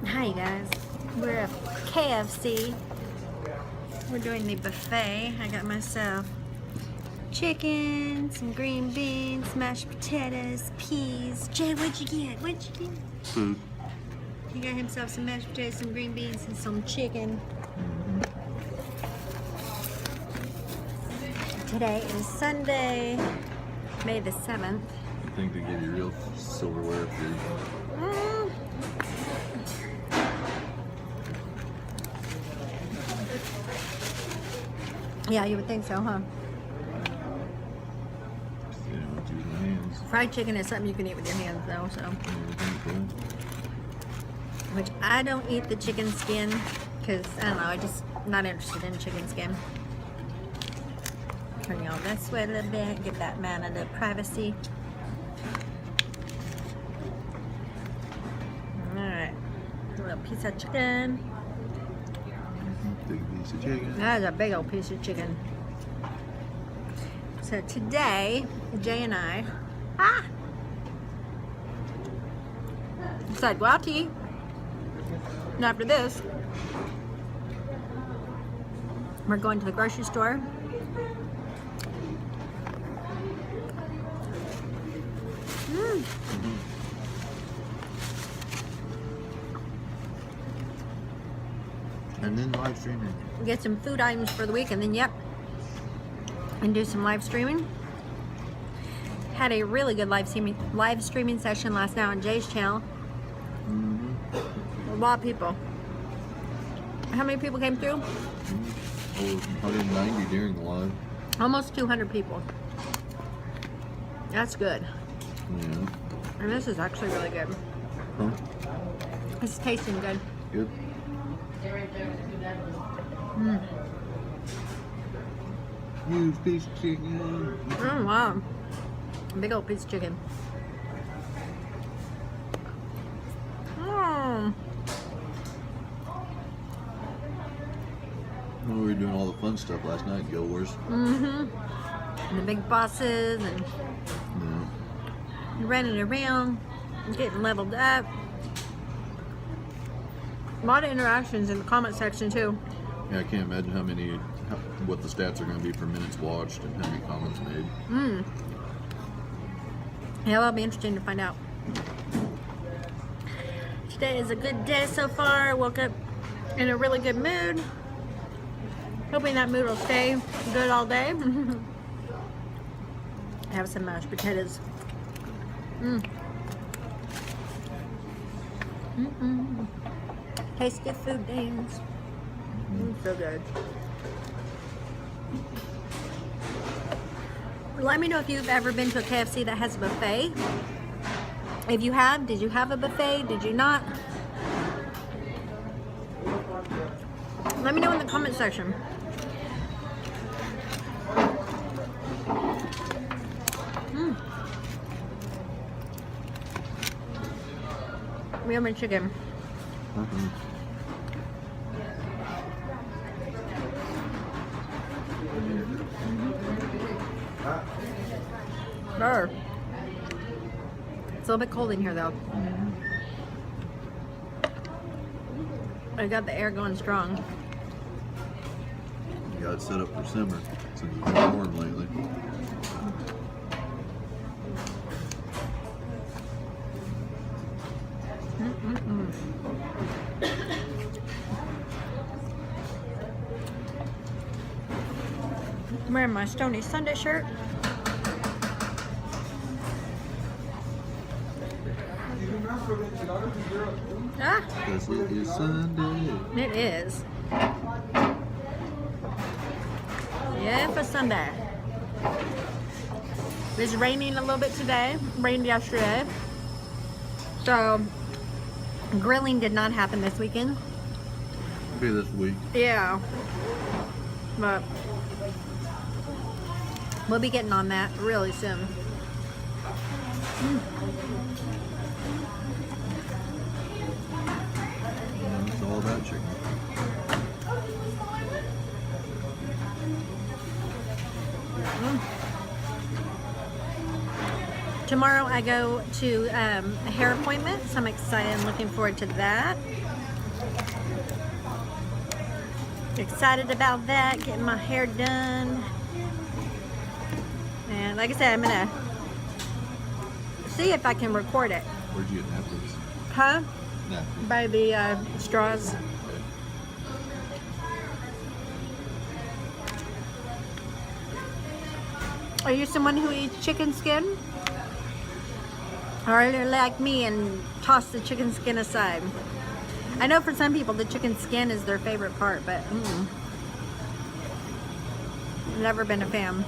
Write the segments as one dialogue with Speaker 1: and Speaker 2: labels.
Speaker 1: Hi guys, we're at KFC. We're doing the buffet. I got myself chicken, some green beans, mashed potatoes, peas. Jay, what'd you get? What'd you get?
Speaker 2: Food.
Speaker 1: He got himself some mashed potatoes, some green beans, and some chicken. Today is Sunday, May the 7th.
Speaker 2: I think they give you real silverware food.
Speaker 1: Yeah, you would think so, huh?
Speaker 2: You know, with your hands.
Speaker 1: Fried chicken is something you can eat with your hands, though, so.
Speaker 2: Everything,
Speaker 1: Which I don't eat the chicken skin, because, I don't know, I'm just not interested in chicken skin. Turn y'all this way a little bit, give that man a little privacy. Alright, a little piece of chicken.
Speaker 2: Big piece of chicken.
Speaker 1: That is a big old piece of chicken. So today, Jay and I, decided to go out to eat. And after this, we're going to the grocery store.
Speaker 2: And then live streaming.
Speaker 1: Get some food items for the week, and then and do some live streaming. Had a really good live streaming session last night on Jay's channel. A lot of people. How many people came through?
Speaker 2: Over 190 during the live.
Speaker 1: Almost 200 people. That's good.
Speaker 2: Yeah.
Speaker 1: And this is actually really good.
Speaker 2: Huh?
Speaker 1: It's tasting good.
Speaker 2: Good. Huge piece of chicken.
Speaker 1: Oh wow. Big old piece of chicken.
Speaker 2: We were doing all the fun stuff last night, Guild Wars.
Speaker 1: And the big bosses and
Speaker 2: Yeah.
Speaker 1: running around, getting leveled up. A lot of interactions in the comment section too.
Speaker 2: Yeah, I can't imagine what the stats are going to be for minutes watched and how many comments made.
Speaker 1: Yeah, that'll be interesting to find out. Today is a good day so far. I woke up in a really good mood. Hoping that mood will stay good all day. Have some mashed potatoes. Tasty food things. So good. Let me know if you've ever been to a KFC that has a buffet. If you have, did you have a buffet? Did you not? Let me know in the comment section. We have my chicken. Brr. It's a little bit cold in here though. I got the air going strong.
Speaker 2: You got it set up for summer since it's been warm lately.
Speaker 1: I'm wearing my Stony Sunday shirt.
Speaker 2: Because it is Sunday.
Speaker 1: It is. Yeah, for Sunday. It's raining a little bit today. Rained yesterday. So, grilling did not happen this weekend.
Speaker 2: Okay, this week.
Speaker 1: Yeah. But we'll be getting on that really soon.
Speaker 2: It's all about chicken.
Speaker 1: Tomorrow I go to a hair appointment, so I'm excited and looking forward to that. Excited about that, getting my hair done. And like I said, I'm gonna see if I can record it.
Speaker 2: Where'd you get napkins?
Speaker 1: Huh?
Speaker 2: Napkins.
Speaker 1: By the straws. Are you someone who eats chicken skin? Or are you like me and toss the chicken skin aside? I know for some people the chicken skin is their favorite part, but never been a fan.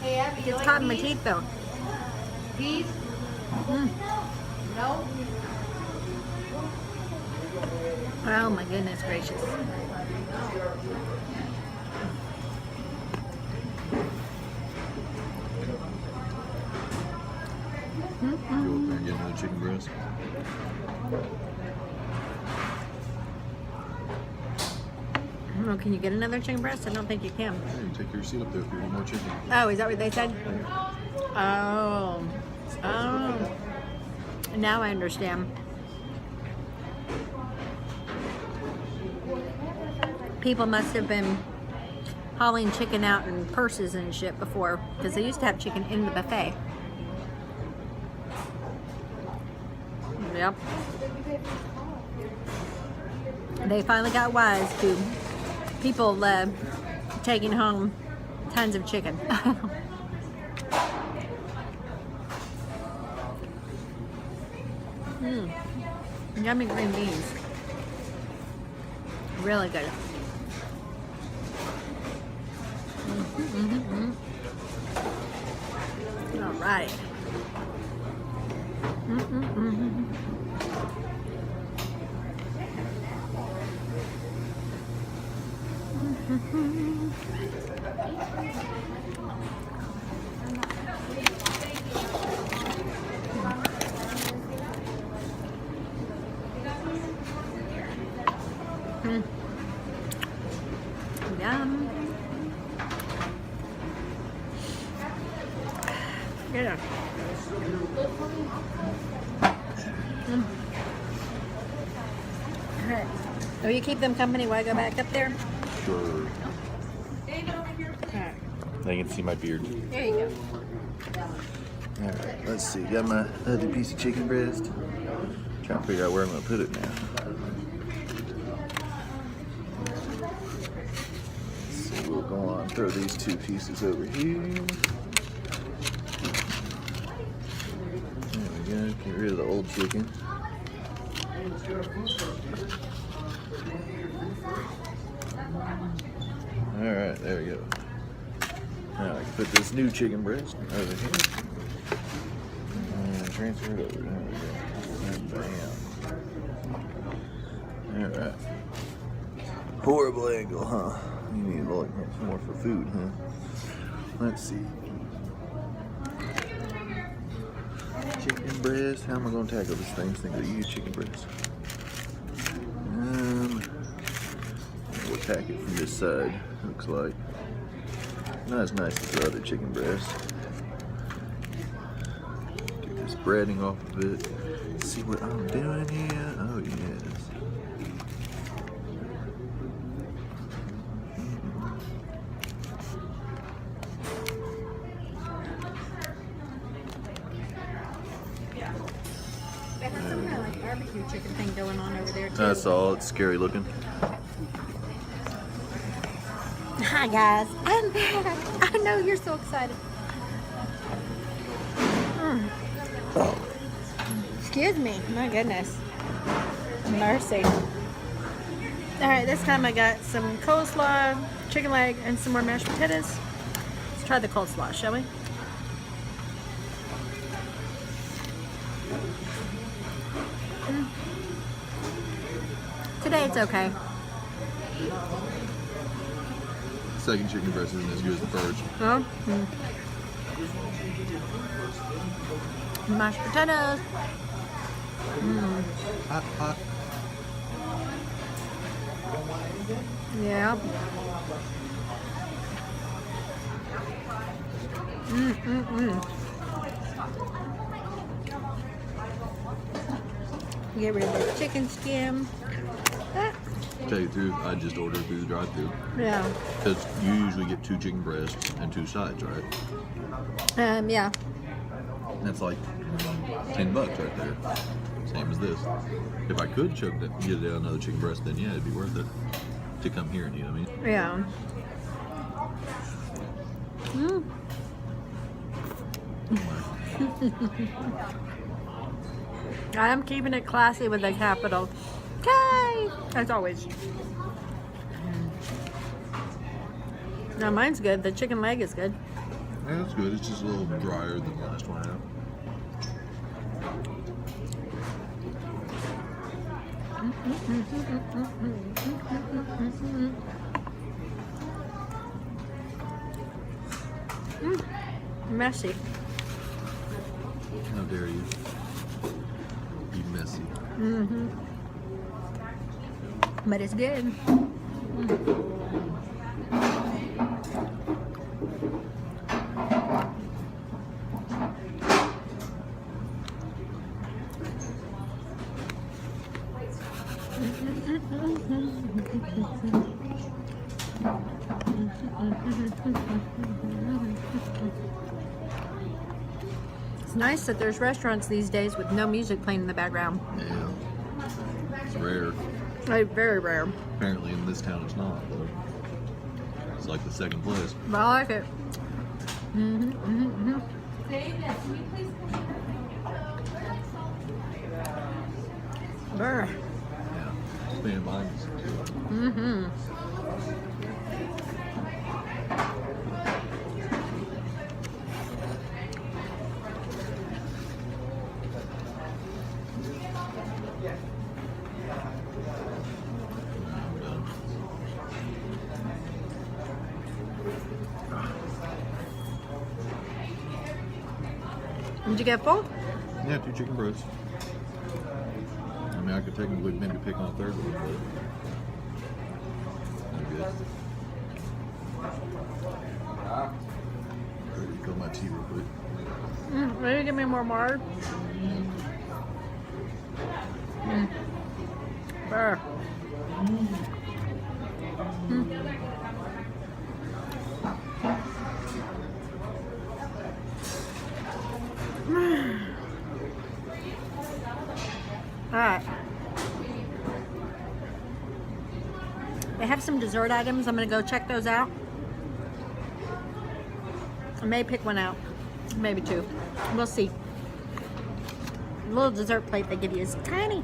Speaker 3: Hey, Abby, you
Speaker 1: It's
Speaker 3: like
Speaker 1: caught in my
Speaker 3: peas?
Speaker 1: teeth though.
Speaker 3: Peas? No?
Speaker 1: Oh my goodness gracious.
Speaker 2: Go up there and get another chicken breast.
Speaker 1: Oh, can you get another chicken breast? I don't think you can.
Speaker 2: Yeah, you take your seat up there if you want more chicken.
Speaker 1: Oh, is that what they said? Oh. Oh. Now I understand. People must have been hauling chicken out in purses and shit before, because they used to have chicken in the buffet. Yep. They finally got wise to people taking home tons of chicken. Yummy green beans. Really good. All right. Yum. Yeah. All right. Will you keep them company while I go back up there?
Speaker 2: Sure.
Speaker 1: All right.
Speaker 2: They can see my beard.
Speaker 1: There you go.
Speaker 4: Alright, let's see. Got my other piece of chicken breast. Trying to figure out where I'm going to put it now. So we'll go on, throw these two pieces over here. There we go. Get rid of the old chicken. Alright, there we go. Now I can put this new chicken breast over here. And transfer it over. There we go. And bam. Alright. Horrible angle, huh? You need like more for food, huh? Let's see. Chicken breast. How am I going to tackle this thing? This thing that use chicken breast. We'll attack it from this side. Looks like. Not as nice as the other chicken breast. Get this breading off of it. See what I'm doing here? Oh yes.
Speaker 1: They have some kind of like barbecue chicken thing going on over there too.
Speaker 4: That's all. It's scary looking.
Speaker 1: Hi guys, I'm back. I know you're so excited. Excuse me, my goodness. Mercy. Alright, this time I got some coleslaw, chicken leg, and some more mashed potatoes. Let's try the coleslaw, shall we? Today it's okay.
Speaker 2: Second chicken breast isn't as good as the first.
Speaker 1: Oh? Mashed potatoes.
Speaker 2: Hot, hot.
Speaker 1: Yeah. Get rid of the chicken skin. Ah.
Speaker 2: Tell you the truth, I just ordered through the drive-thru.
Speaker 1: Yeah.
Speaker 2: Because you usually get 2 chicken breasts and 2 sides, right?
Speaker 1: Yeah.
Speaker 2: That's like $10 right there. Same as this. If I could get another chicken breast, then yeah, it'd be worth it to come here and eat. I mean,
Speaker 1: Yeah. I'm keeping it classy with a capital K, as always. Now mine's good. The chicken leg is good.
Speaker 2: yeah, it's good. It's just a little drier than the last one I had.
Speaker 1: Messy.
Speaker 2: How dare you? Be messy.
Speaker 1: But it's good. It's nice that there's restaurants these days with no music playing in the background.
Speaker 2: Yeah. It's rare.
Speaker 1: Like, very rare.
Speaker 2: Apparently in this town it's not, though. It's like the second place.
Speaker 1: But I like it. Brr.
Speaker 2: Yeah. Stand by. I'm done.
Speaker 1: Did you get full?
Speaker 2: Yeah, 2 chicken breasts. I mean, I could technically maybe pick on a third one, but I'm good. Ready to fill my tea real quick.
Speaker 1: Ready to give me more water? Brr. Alright. They have some dessert items. I'm going to go check those out. I may pick one out. Maybe 2. We'll see. The little dessert plate they give you is tiny.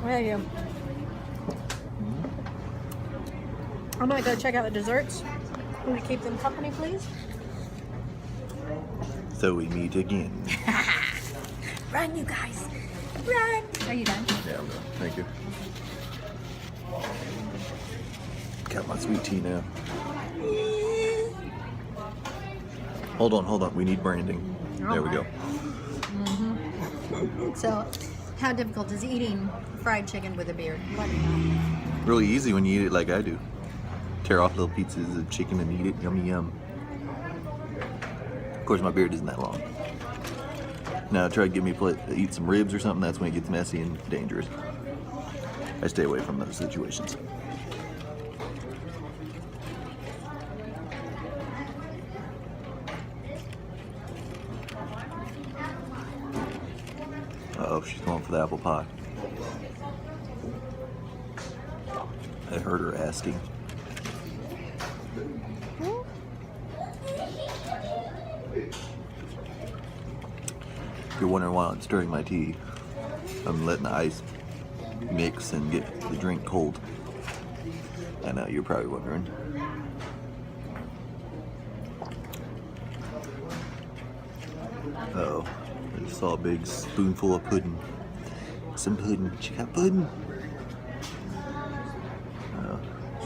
Speaker 1: There you go. I'm going to go check out the desserts. Will you keep them company, please?
Speaker 4: So we meet again.
Speaker 1: Run, you guys. Run. Are you done?
Speaker 2: Yeah, I'm done. Thank you.
Speaker 4: Got my sweet tea now. Hold on. We need branding. There we go.
Speaker 1: So, how difficult is eating fried chicken with a beard? What?
Speaker 4: Really easy when you eat it like I do. Tear off little pieces of chicken and eat it. Yummy yum. Of course, my beard isn't that long. Now, try to get me eat some ribs or something. That's when it gets messy and dangerous. I stay away from those situations. Uh-oh, she's going for the apple pie. I heard her asking. If you're wondering why I'm stirring my tea, I'm letting the ice mix and get the drink cold. I know, you're probably wondering. Uh-oh, I just saw a big spoonful of pudding. Some pudding. She got pudding.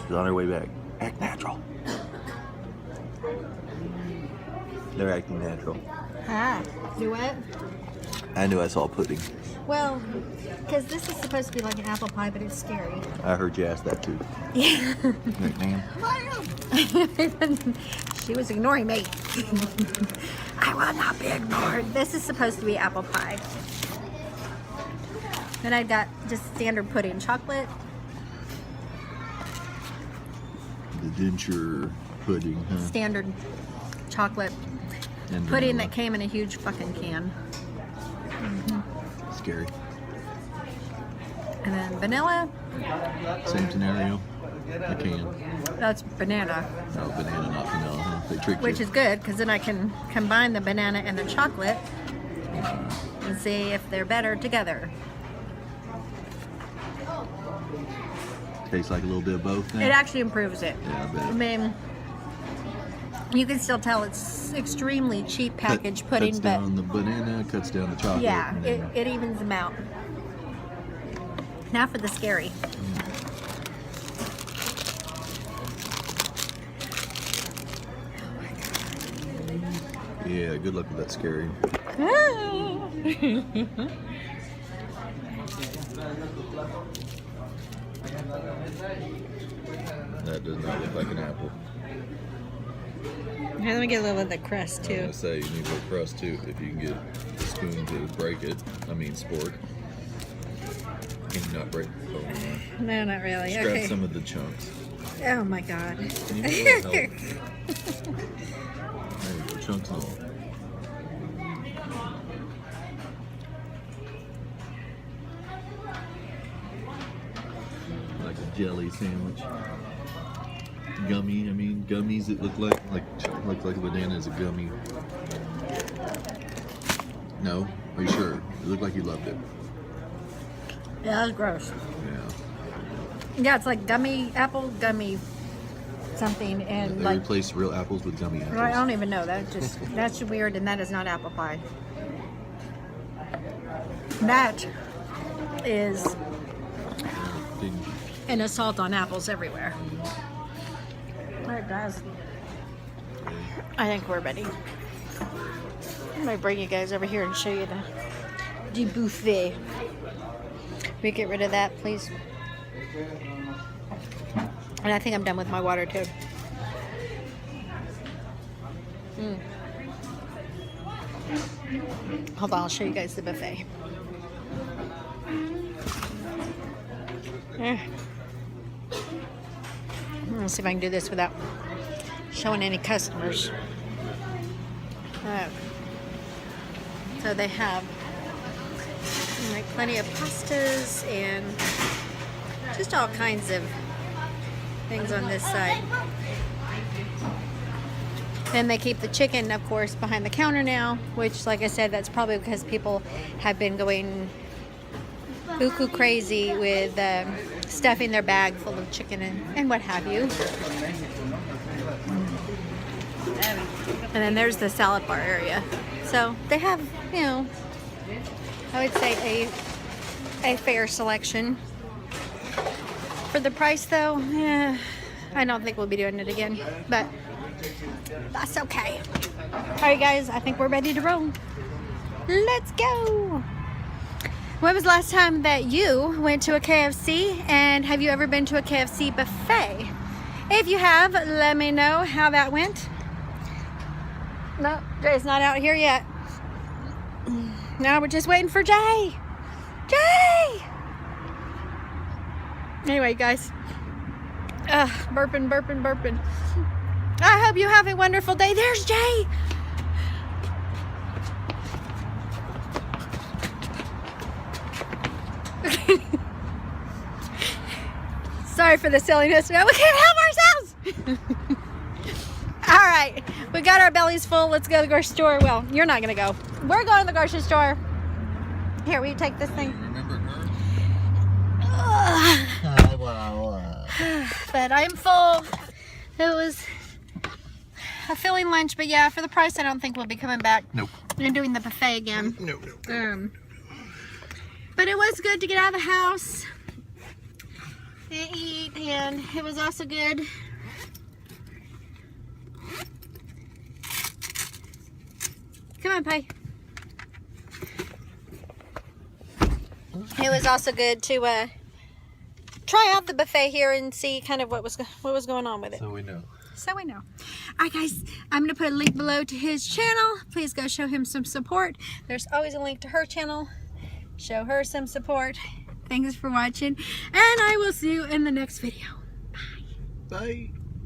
Speaker 4: She's on her way back. Act natural. They're acting natural.
Speaker 1: Ah, do what?
Speaker 4: I knew I saw pudding.
Speaker 1: Well, because this is supposed to be like an apple pie, but it's scary.
Speaker 4: I heard you ask that too.
Speaker 1: Yeah.
Speaker 4: Like, ma'am.
Speaker 1: She was ignoring me. I will not be ignored. This is supposed to be apple pie. Then I got just standard pudding, chocolate.
Speaker 2: The denture pudding, huh?
Speaker 1: Standard chocolate
Speaker 2: And
Speaker 1: pudding
Speaker 2: vanilla.
Speaker 1: that came in a huge fucking can.
Speaker 2: Scary.
Speaker 1: And then vanilla.
Speaker 2: Same scenario. I can.
Speaker 1: That's banana,
Speaker 2: No, banana, not vanilla. Huh? They tricked
Speaker 1: which
Speaker 2: you.
Speaker 1: is good because then I can combine the banana and the chocolate and see if they're better together.
Speaker 2: Tastes like a little bit of both. Now.
Speaker 1: It actually improves it.
Speaker 2: Yeah, I bet.
Speaker 1: I mean, you can still tell it's extremely cheap packaged pudding,
Speaker 2: cuts
Speaker 1: but
Speaker 2: down the banana, cuts down the chocolate.
Speaker 1: yeah,
Speaker 2: and
Speaker 1: it,
Speaker 2: then-
Speaker 1: it evens them out. Now for the scary.
Speaker 2: Yeah, good luck with that scary. That does not look like an apple.
Speaker 1: Here, let me get a little of the crust
Speaker 2: I was
Speaker 1: too.
Speaker 2: gonna say you need a little crust too. If you can get a spoon to break it, I mean spork. Can you not break? Oh, no.
Speaker 1: No, not really.
Speaker 2: Scratch
Speaker 1: Okay.
Speaker 2: some of the chunks.
Speaker 1: Oh my god.
Speaker 2: Can you really help? There you go, chunks and all. Like a jelly sandwich. Gummy, I mean gummies that look like a banana is a gummy. No? Are you sure? It looked like you loved it.
Speaker 1: Yeah, that's gross.
Speaker 2: Yeah.
Speaker 1: Yeah, it's like gummy apple, gummy something, and
Speaker 2: They
Speaker 1: like
Speaker 2: replace real apples with gummy apples.
Speaker 1: I don't even know. That's weird, and that is not apple pie. That is
Speaker 2: Didn't-
Speaker 1: an assault on apples everywhere. It does. I think we're ready. I'm gonna bring you guys over here and show you the buffet. We get rid of that, please. And I think I'm done with my water too. Hold on, I'll show you guys the buffet. Let's see if I can do this without showing any customers. So they have like plenty of pastas and just all kinds of things on this side. And they keep the chicken, of course, behind the counter now, which, like I said, that's probably because people have been going buku crazy with stuffing their bag full of chicken and what have you. And then there's the salad bar area. So they have, you know, I would say a fair selection. For the price though, I don't think we'll be doing it again, but that's okay. All right guys, I think we're ready to roll. Let's go. When was the last time that you went to a KFC, and have you ever been to a KFC buffet? If you have, let me know how that went. No, Jay's not out here yet. Now we're just waiting for Jay. Jay! Anyway, guys. Burping, burping, burping. I hope you have a wonderful day. There's Jay! Sorry for the silliness, but we can't help ourselves! Alright, we got our bellies full. Let's go to the grocery store. Well, you're not gonna go. We're going to the grocery store. Here, will you take this thing?
Speaker 2: Remember her?
Speaker 1: But I'm full. It was a filling lunch, but yeah, for the price, I don't think we'll be coming back.
Speaker 2: Nope.
Speaker 1: And doing the buffet again.
Speaker 2: No.
Speaker 1: But it was good to get out of the house and eat, and it was also good Come on, Pi. It was also good to try out the buffet here and see kind of what was going on with it.
Speaker 2: So we know.
Speaker 1: So we know. Alright guys, I'm going to put a link below to his channel. Please go show him some support. There's always a link to her channel. Show her some support. Thanks for watching, and I will see you in the next video. Bye.
Speaker 2: Bye.